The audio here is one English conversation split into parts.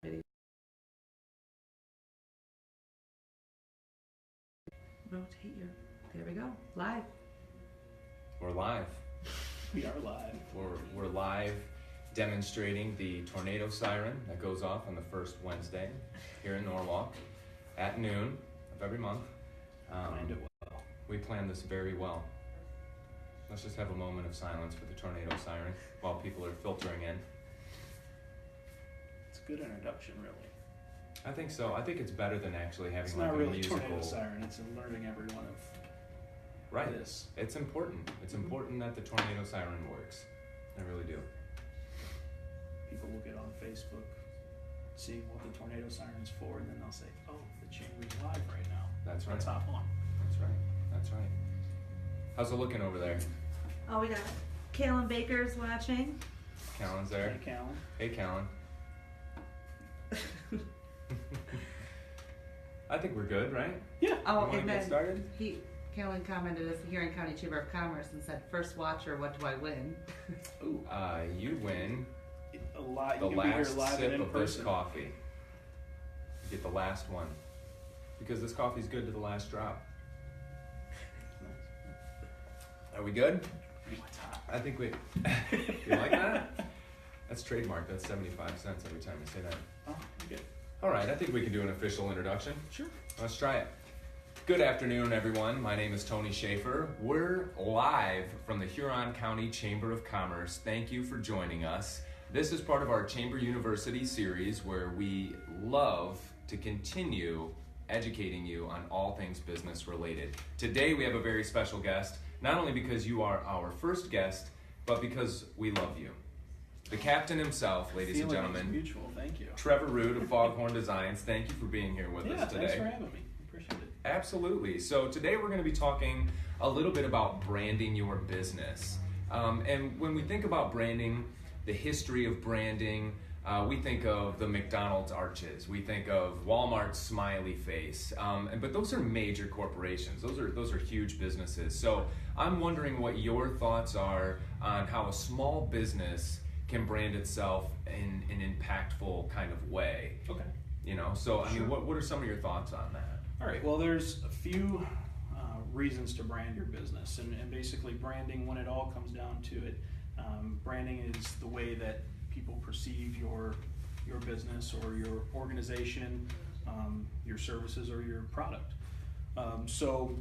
Rotate your. There we go. Live. We're live. We are live. We're live demonstrating the tornado siren that goes off on the first Wednesday here in Norwalk at noon of every month. Planned it well. We planned this very well. Let's just have a moment of silence for the tornado siren while people are filtering in. It's a good introduction, really. I think so. I think it's better than actually having It's like not a really musical. tornado siren. It's alerting everyone of Right. this. It's important. It's important that the tornado siren works. I really do. People will get on Facebook, see what the tornado siren's for, and then they'll say, "Oh, the chamber's live right now." That's right. Let's hop on. That's right. That's right. How's it looking over there? Oh, we got Kalen Baker's watching. Callan's there. Hey, Callan. Hey, Callan. I think we're good, right? Yeah. Oh, You wanna and get then started? Kalen commented as the Huron County Chamber of Commerce and said, "First watcher, what do I win?" Ooh, You win a lot. the You can be here last live and sip in of this person. coffee. You get the last one. Because this coffee's good to the last drop. Are we good? What's hot? I think we... You like that? That's trademark. That's 75 cents every time you say that. Oh, okay. All right, I think we can do an official introduction. Sure. Let's try it. Good afternoon, everyone. My name is Tony Schaefer. We're live from the Huron County Chamber of Commerce. Thank you for joining us. This is part of our Chamber University series where we love to continue educating you on all things business related. Today we have a very special guest, not only because you are our first guest, but because we love you. The captain himself, ladies and Feeling is gentlemen, mutual. Thank you. Trevor Root of Foghorn Designs. Thank you for being here with us today. Thanks for having me. Appreciate it. Absolutely. So today we're going to be talking a little bit about branding your business. And when we think about branding, the history of branding, we think of the McDonald's arches. We think of Walmart's smiley face. But those are major corporations. Those are huge businesses. So I'm wondering what your thoughts are on how a small business can brand itself in an impactful kind of way. Okay. You know, so I mean, Sure. what are some of your thoughts on that? All right, well, there's a few reasons to brand your business, and basically branding, when it all comes down to it, branding is the way that people perceive your business or your organization, your services or your product. So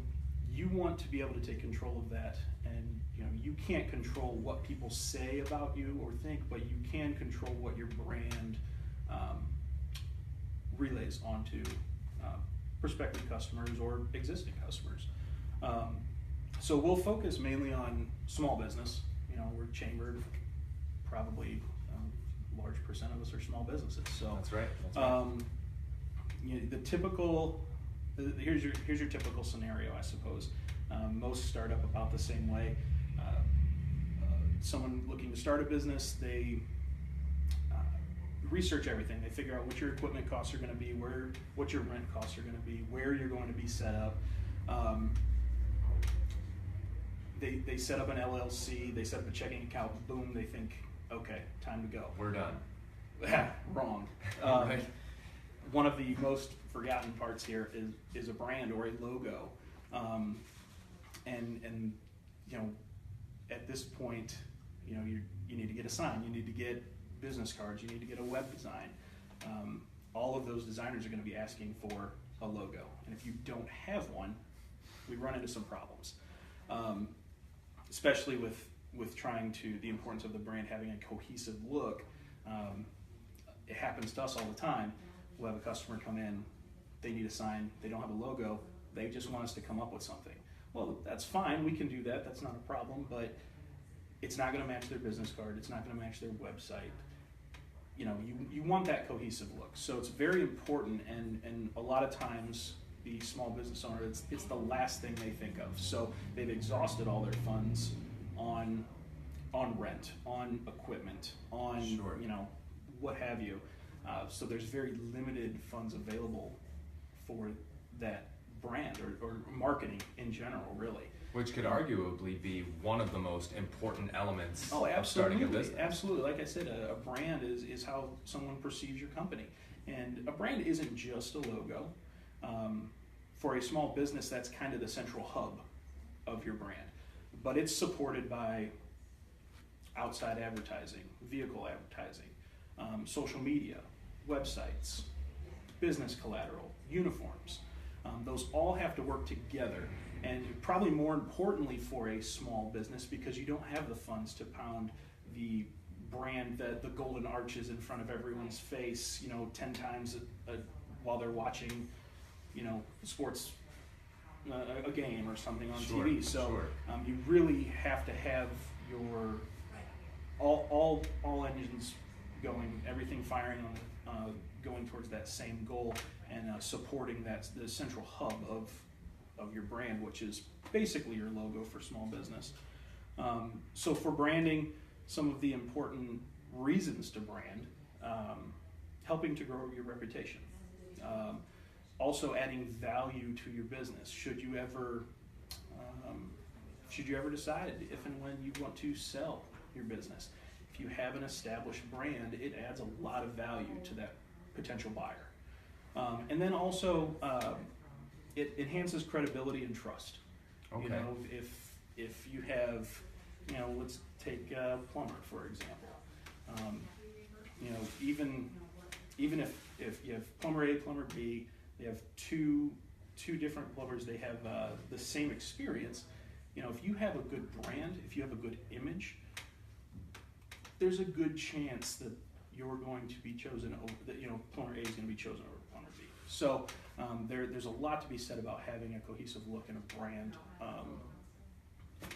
you want to be able to take control of that, and you can't control what people say about you or think, but you can control what your brand relays onto prospective customers or existing customers. So we'll focus mainly on small business. We're chambered, probably a large percent of us are small businesses. So That's right. That's right. the typical, here's your typical scenario, I suppose. Most start up about the same way. Someone looking to start a business, they research everything. They figure out what your equipment costs are going to be, what your rent costs are going to be, where you're going to be set up. They set up an LLC, they set up a checking account, boom, they think, okay, time to go. We're done. Wrong. Right. One of the most forgotten parts here is a brand or a logo. And at this point, you need to get a sign, you need to get business cards, you need to get a web design. All of those designers are going to be asking for a logo, and if you don't have one, we run into some problems, especially with trying to, the importance of the brand having a cohesive look. It happens to us all the time. We'll have a customer come in, they need a sign, they don't have a logo, they just want us to come up with something. Well, that's fine, we can do that, that's not a problem, but it's not going to match their business card, it's not going to match their website. You want that cohesive look. So it's very important, and a lot of times the small business owner, it's the last thing they think of. So they've exhausted all their funds on rent, on equipment, on Sure. What have you. So there's very limited funds available for that brand or marketing in general, really. Which could arguably be one of the most important elements Oh, of starting a business. Absolutely. Like I said, a brand is how someone perceives your company. And a brand isn't just a logo. For a small business, that's kind of the central hub of your brand. But it's supported by outside advertising, vehicle advertising, social media, websites, business collateral, uniforms. Those all have to work together. And probably more importantly for a small business, because you don't have the funds to pound the brand, the golden arches in front of everyone's face, 10 times while they're watching, sports, a game or something on TV. So you really have to have your all engines going, everything firing on going towards that same goal, and supporting the central hub of your brand, which is basically your logo for small business. So for branding, some of the important reasons to brand, helping to grow your reputation, also adding value to your business. Should you ever decide if and when you want to sell your business, if you have an established brand, it adds a lot of value to that potential buyer. And then also, it enhances credibility and trust. Okay. If you have, let's take plumber for example. Even if you have plumber A, plumber B, they have two different plumbers. They have the same experience. If you have a good brand, if you have a good image, there's a good chance that you're going to be chosen over. That plumber A is going to be chosen over plumber B. So there's a lot to be said about having a cohesive look and a brand.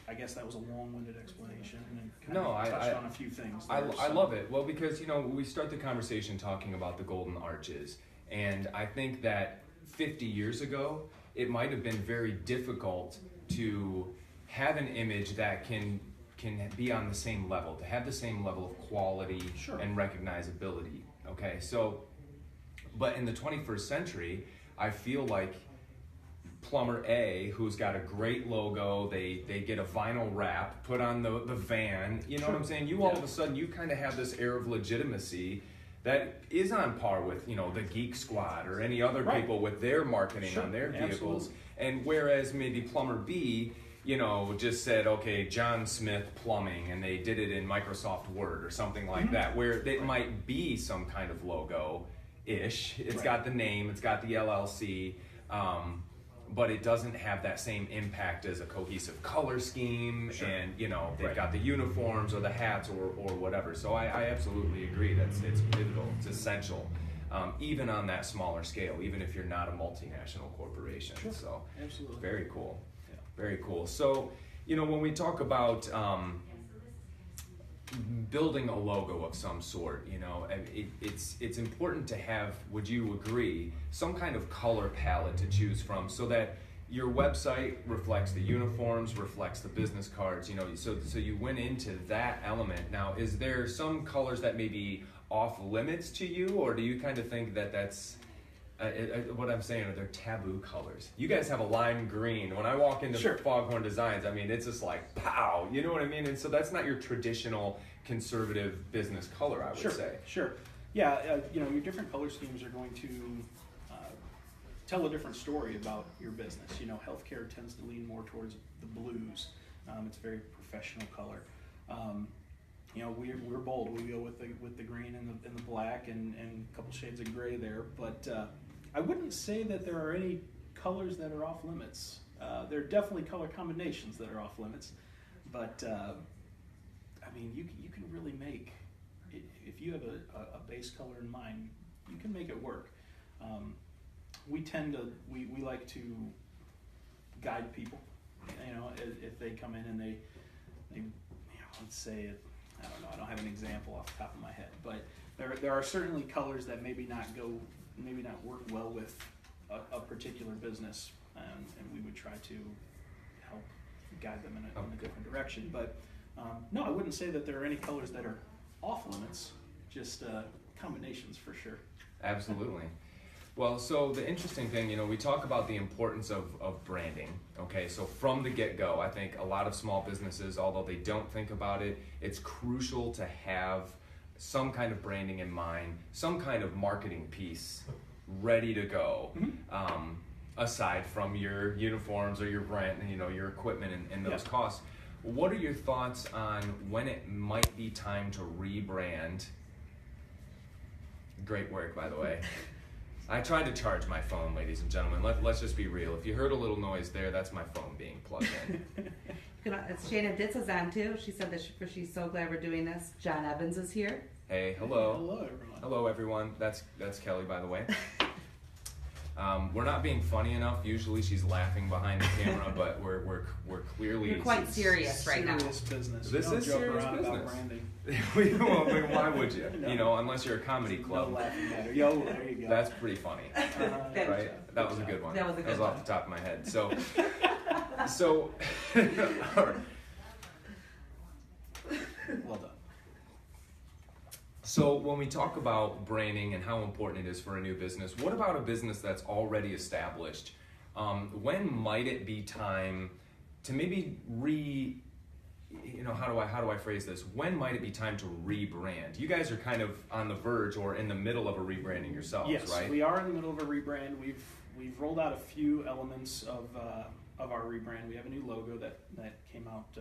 I guess that was a long-winded explanation, and touched on a few things there, I love it. Well, because we start the conversation talking about the golden arches, and I think that 50 years ago it might have been very difficult to have an image that can be on the same level, to have the same level of quality and recognizability. Okay, so but in the 21st century, I feel like plumber A, who's got a great logo, they get a vinyl wrap put on the van, what I'm saying? All of a sudden, you kind of have this air of legitimacy that is on par with, the Geek Squad or any other people with their marketing on their vehicles. Absolutely. And whereas maybe plumber B, just said, okay, John Smith Plumbing, and they did it in Microsoft Word or something like that, where it might be some kind of logo-ish. It's got the name, it's got the LLC, but it doesn't have that same impact as a cohesive color scheme, and they've got the uniforms or the hats or whatever. So I absolutely agree that it's pivotal, it's essential, even on that smaller scale, even if you're not a multinational corporation. So absolutely, very cool. Very cool. So, when we talk about building a logo of some sort, it's important to have, would you agree, some kind of color palette to choose from so that your website reflects the uniforms, reflects the business cards, so you went into that element. Now, is there some colors that may be off limits to you, or do you kind of think that that's what I'm saying, are there taboo colors? You guys have a lime green. When I walk into Foghorn Designs, it's just like, pow, you know what I mean? And so that's not your traditional conservative business color, I would say. Sure. Yeah, your different color schemes are going to tell a different story about your business. Healthcare tends to lean more towards the blues. It's a very professional color. We're bold. We go with the green and the black and a couple shades of gray there. But I wouldn't say that there are any colors that are off limits. There are definitely color combinations that are off limits. But you can really make, if you have a base color in mind, you can make it work. We like to guide people. If they come in and they let's say it. I don't know. I don't have an example off the top of my head, but there are certainly colors that maybe not work well with a particular business, and we would try to help guide them in a different direction. But no, I wouldn't say that there are any colors that are off limits. Just combinations for sure. Absolutely. Well, so the interesting thing, we talk about the importance of branding, okay? So from the get-go, I think a lot of small businesses, although they don't think about it, it's crucial to have some kind of branding in mind, some kind of marketing piece ready to go, aside from your uniforms or your brand, your equipment and those costs. What are your thoughts on when it might be time to rebrand? Great work, by the way. I tried to charge my phone, ladies and gentlemen. Let's just be real. If you heard a little noise there, that's my phone being plugged in. Shannon Ditz is on too. She said that she's so glad we're doing this. John Evans is here. Hey, hello. Hello, everyone. Hello, everyone. That's Kelly, by the way. We're not being funny enough. Usually she's laughing behind the camera, but we're clearly... You're quite serious right now. Serious business. This is serious business. About branding. Well, why would you? Unless you're a comedy club. No laughing matter. Yo, there you go. That's pretty funny, right? That was a good one. That was a good one. Off the top of my head. So, all right. Well done. So when we talk about branding and how important it is for a new business, what about a business that's already established? When might it be time to maybe how do I phrase this? When might it be time to rebrand? You guys are kind of on the verge or in the middle of a rebranding yourselves, yes, right? Yes, we are in the middle of a rebrand. We've rolled out a few elements of our rebrand. We have a new logo that came out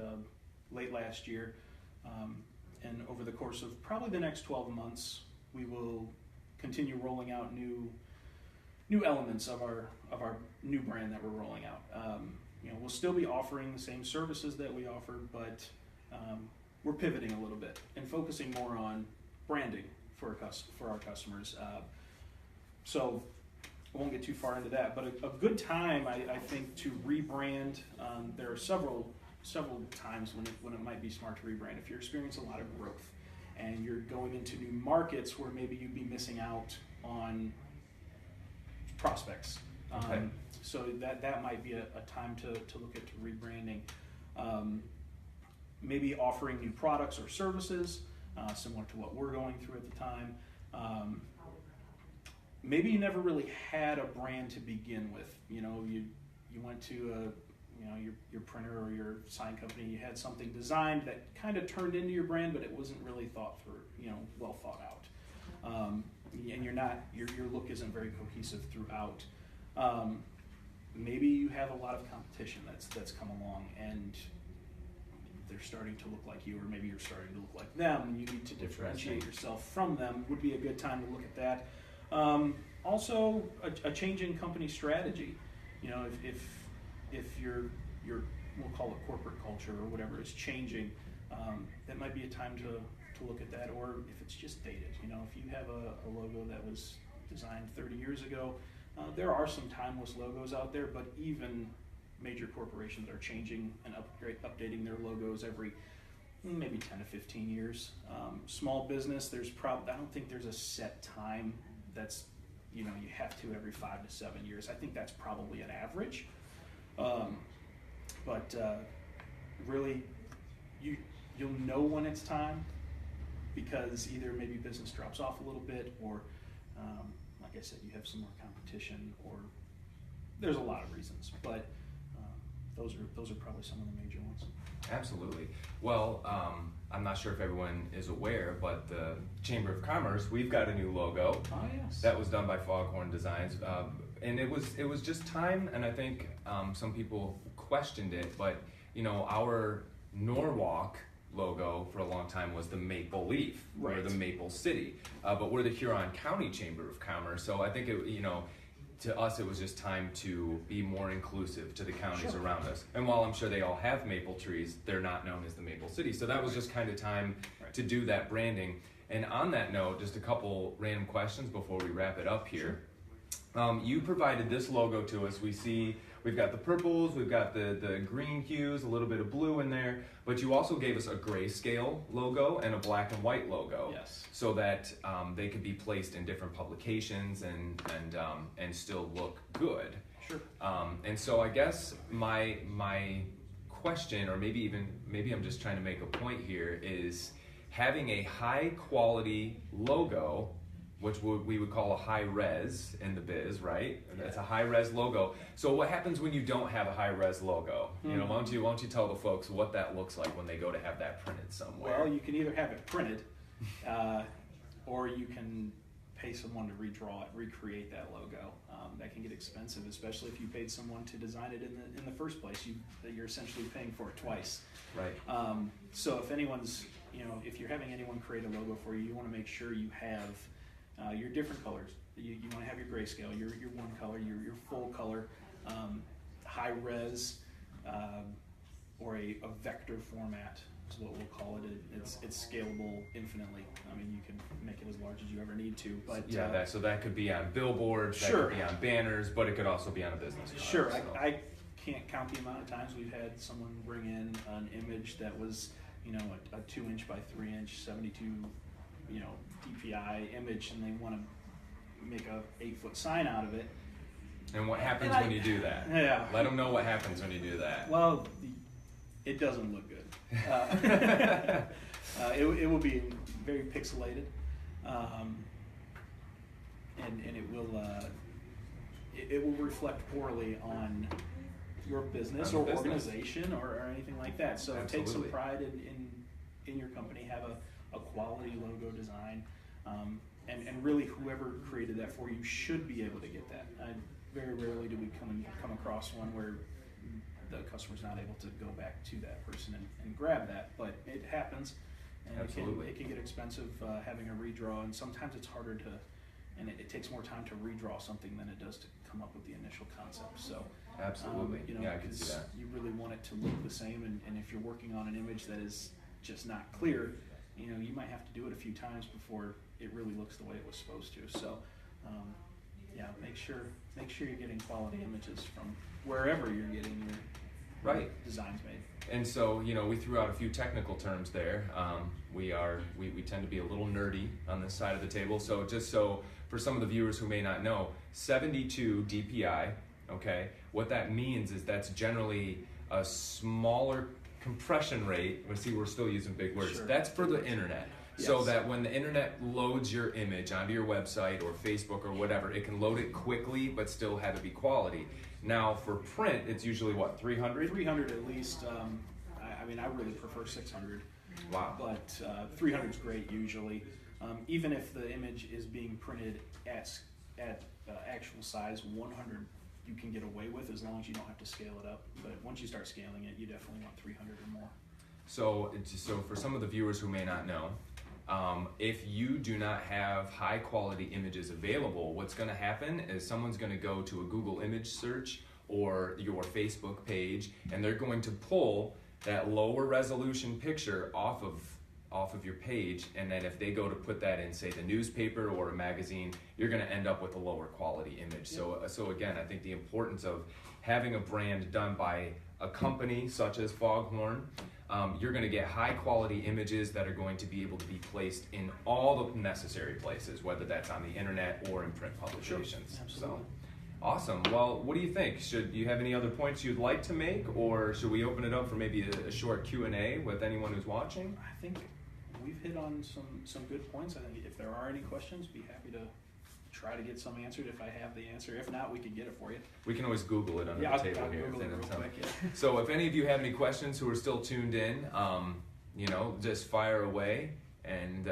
late last year. And over the course of probably the next 12 months, we will continue rolling out new elements of our new brand that we're rolling out. We'll still be offering the same services that we offer, but we're pivoting a little bit and focusing more on branding for our customers. So I won't get too far into that, but a good time, I think, to rebrand. There are several times when it might be smart to rebrand. If you're experiencing a lot of growth and you're going into new markets where maybe you'd be missing out on prospects. Okay. So that might be a time to look at rebranding. Maybe offering new products or services similar to what we're going through at the time. Maybe you never really had a brand to begin with. You went to your printer or your sign company, you had something designed that kind of turned into your brand, but it wasn't really thought through, well thought out. And your look isn't very cohesive throughout. Maybe you have a lot of competition that's come along and they're starting to look like you, or maybe you're starting to look like them, and you need to differentiate yourself from them. Would be a good time to look at that. Also, a change in company strategy. If your we'll call it corporate culture or whatever is changing, that might be a time to look at that. Or if it's just dated, if you have a logo that was designed 30 years ago, there are some timeless logos out there, but even major corporations are changing and updating their logos every maybe 10 to 15 years. Small business, I don't think there's a set time that's you have to every 5 to 7 years. I think that's probably an average. But really, you'll know when it's time, because either maybe business drops off a little bit, or like I said, you have some more competition, or there's a lot of reasons. But those are probably some of the major ones. Absolutely. Well, I'm not sure if everyone is aware, but the Chamber of Commerce, we've got a new logo. Oh, yes. That was done by Foghorn Designs. And it was just time, and I think some people questioned it, but our Norwalk logo for a long time was the maple leaf, right, or the Maple City, but we're the Huron County Chamber of Commerce, so I think to us it was just time to be more inclusive to the counties Sure. around us. And while I'm sure they all have maple trees, they're not known as the Maple City, so that was just kind of time to do that branding. And on that note, just a couple random questions before we wrap it up here. Sure. You provided this logo to us. We've got the purples, we've got the green hues, a little bit of blue in there, but you also gave us a grayscale logo and a black and white logo. Yes. So that they could be placed in different publications and still look good. Sure. And so I guess my question, or maybe I'm just trying to make a point here, is having a high quality logo which we would call a high res in the biz, right? That's a high res logo. So what happens when you don't have a high res logo? You know, why don't you tell the folks what that looks like when they go to have that printed somewhere? Well, you can either have it printed, or you can pay someone to redraw it, recreate that logo. That can get expensive, especially if you paid someone to design it in the first place. You're essentially paying for it twice. Right. So if anyone's, if you're having anyone create a logo for you, you want to make sure you have your different colors. You want to have your grayscale, your one color, your full color, high res, or a vector format is what we'll call it. It's scalable infinitely. I mean, you can make it as large as you ever need to. But yeah, so that could be on billboards, that sure. could be on banners, but it could also be on a business card. Sure, so. I can't count the amount of times we've had someone bring in an image that was, a 2-inch by 3-inch, 72, DPI image, and they want to make a 8-foot sign out of it. And what happens when you do that? Yeah. Let them know what happens when you do that. Well, it doesn't look good. It will be very pixelated, and it will reflect poorly on your business or organization or anything like that. So take some pride in your company. Have a quality logo design, and really whoever created that for you should be able to get that. Very rarely do we come across one where the customer's not able to go back to that person and grab that, but it happens, and it can get expensive having a redraw, and sometimes it's harder to, and it takes more time to redraw something than it does to come up with the initial concept. So absolutely, I can see that. You really want it to look the same, and if you're working on an image that is just not clear, you might have to do it a few times before it really looks the way it was supposed to. So make sure you're getting quality images from wherever you're getting your designs made. And so, we threw out a few technical terms there. We tend to be a little nerdy on this side of the table. So just so for some of the viewers who may not know, 72 DPI, okay, what that means is that's generally a smaller compression rate. We're still using big words. Sure. That's for the internet. Yes. So that when the internet loads your image onto your website or Facebook or whatever, it can load it quickly but still have it be quality. Now for print, it's usually what, 300? 300 at least. I really prefer 600. Wow. But 300 is great usually. Even if the image is being printed at actual size, 100 you can get away with as long as you don't have to scale it up. But once you start scaling it, you definitely want 300 or more. So for some of the viewers who may not know, if you do not have high quality images available, what's going to happen is someone's going to go to a Google image search or your Facebook page, and they're going to pull that lower resolution picture off of your page, and then if they go to put that in, say, the newspaper or a magazine, you're going to end up with a lower quality image. Yep. So again, I think the importance of having a brand done by a company such as Foghorn, you're going to get high quality images that are going to be able to be placed in all the necessary places, whether that's on the internet or in print publications. Sure. Absolutely. So, awesome. Well, what do you think? Should you have any other points you'd like to make, or should we open it up for maybe a short Q&A with anyone who's watching? I think we've hit on some good points. I think if there are any questions, be happy to try to get some answered if I have the answer. If not, we can get it for you. We can always Google it under the table I'll here. Google it real quick, yeah. So if any of you have any questions who are still tuned in, just fire away, and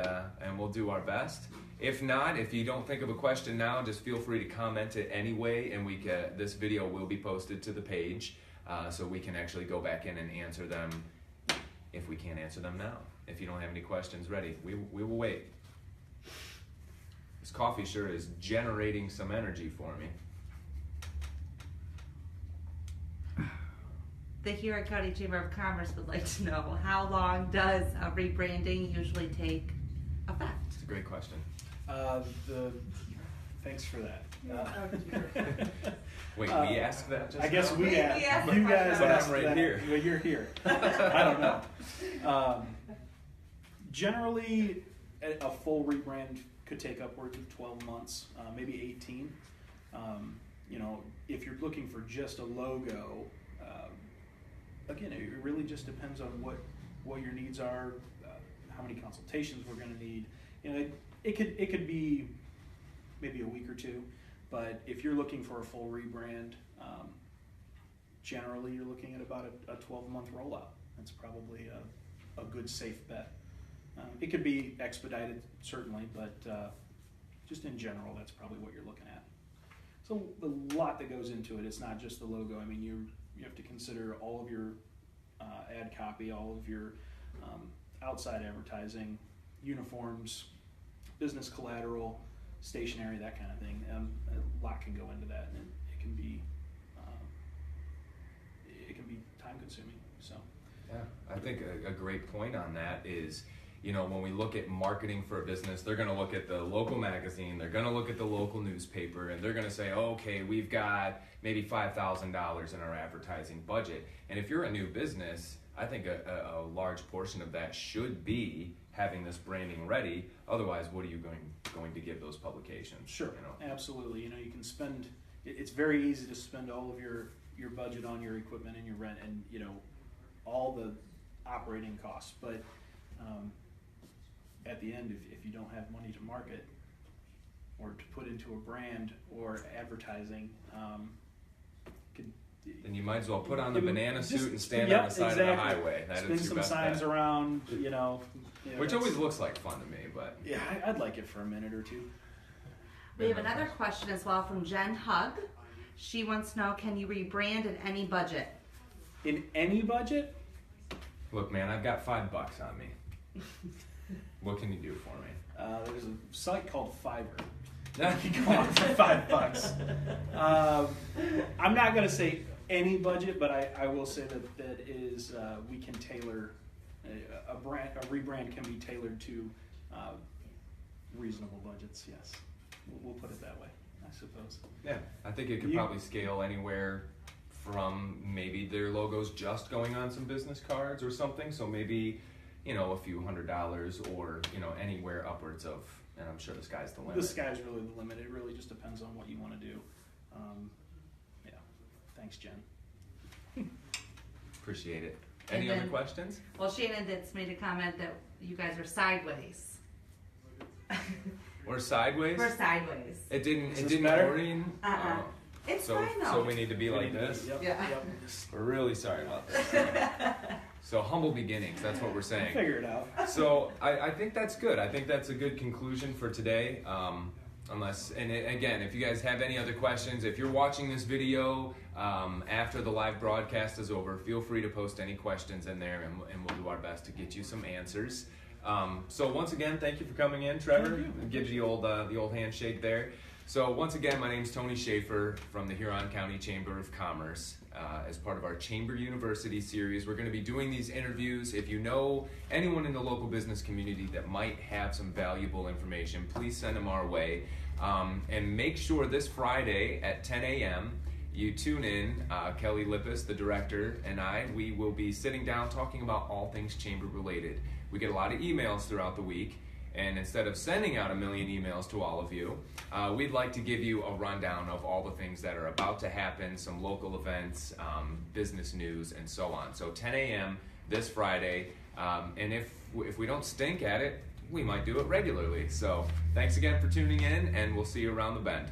we'll do our best. If not, if you don't think of a question now, just feel free to comment it anyway, and this video will be posted to the page, so we can actually go back in and answer them if we can't answer them now. If you don't have any questions ready, we will wait. This coffee sure is generating some energy for me. The Huron County Chamber of Commerce would like to know, how long does a rebranding usually take effect? It's a great question. Thanks for that. Wait, we asked that just I guess now? we asked. You guys asked right that. Here. Well, you're here. I don't know. Generally, a full rebrand could take upwards of 12 months, maybe 18. If you're looking for just a logo, again, it really just depends on what your needs are, how many consultations we're going to need. It could be maybe a week or two. But if you're looking for a full rebrand, generally you're looking at about a 12-month rollout. That's probably a good safe bet. It could be expedited, certainly, but just in general, that's probably what you're looking at. So a lot that goes into it. It's not just the logo. I mean, you have to consider all of your ad copy, all of your outside advertising, uniforms, business collateral, stationery, that kind of thing. A lot can go into that, and it can be time consuming. So yeah, I think a great point on that is, when we look at marketing for a business, they're going to look at the local magazine, they're going to look at the local newspaper, and they're going to say, okay, we've got maybe $5,000 in our advertising budget. And if you're a new business, I think a large portion of that should be having this branding ready. Otherwise, what are you going to give those publications? Sure, absolutely. You can spend. It's very easy to spend all of your budget on your equipment and your rent, and all the operating costs. But at the end, if you don't have money to market or to put into a brand or advertising, then you might as well put on the banana suit and stand on the side of the highway. That Spin is your some best signs bet. around, Which always looks like fun to me, but yeah, I'd like it for a minute or two. We have another question as well from Jen Hug. She wants to know, can you rebrand in any budget? In any budget? Look, man, I've got $5 on me. What can you do for me? There's a site called Fiverr. You can go on for $5. I'm not going to say any budget, but I will say that is we can tailor a rebrand can be tailored to reasonable budgets. Yes, we'll put it that way, I suppose. Yeah, I think it could probably scale anywhere from maybe their logo's just going on some business cards or something. So maybe a few $100 or anywhere upwards of. And I'm sure the sky's the limit. The sky's really the limit. It really just depends on what you want to do. Yeah. Thanks, Jen. Appreciate it. Any other questions? Well, Shannon did made a comment that you guys are sideways. We're sideways? We're sideways. It didn't matter? orient? It's so, fine though. So we need to be like this? Yep, Yeah. Yep. We're really sorry about this. So humble beginnings, that's what we're saying. Figure it out. So I think that's good. I think that's a good conclusion for today. Again, if you guys have any other questions, if you're watching this video after the live broadcast is over, feel free to post any questions in there, and we'll do our best to get you some answers. So once again, thank you for coming in, Trevor. Give you the old handshake there. So once again, my name's Tony Schaefer from the Huron County Chamber of Commerce. As part of our Chamber University series, we're going to be doing these interviews. If you know anyone in the local business community that might have some valuable information, please send them our way. And make sure this Friday at 10 a.m. you tune in. Kelly Lippis, the director, and we will be sitting down talking about all things chamber related. We get a lot of emails throughout the week. And instead of sending out 1 million emails to all of you, we'd like to give you a rundown of all the things that are about to happen, some local events, business news, and so on. So 10 a.m. this Friday, and if we don't stink at it, we might do it regularly. So thanks again for tuning in, and we'll see you around the bend.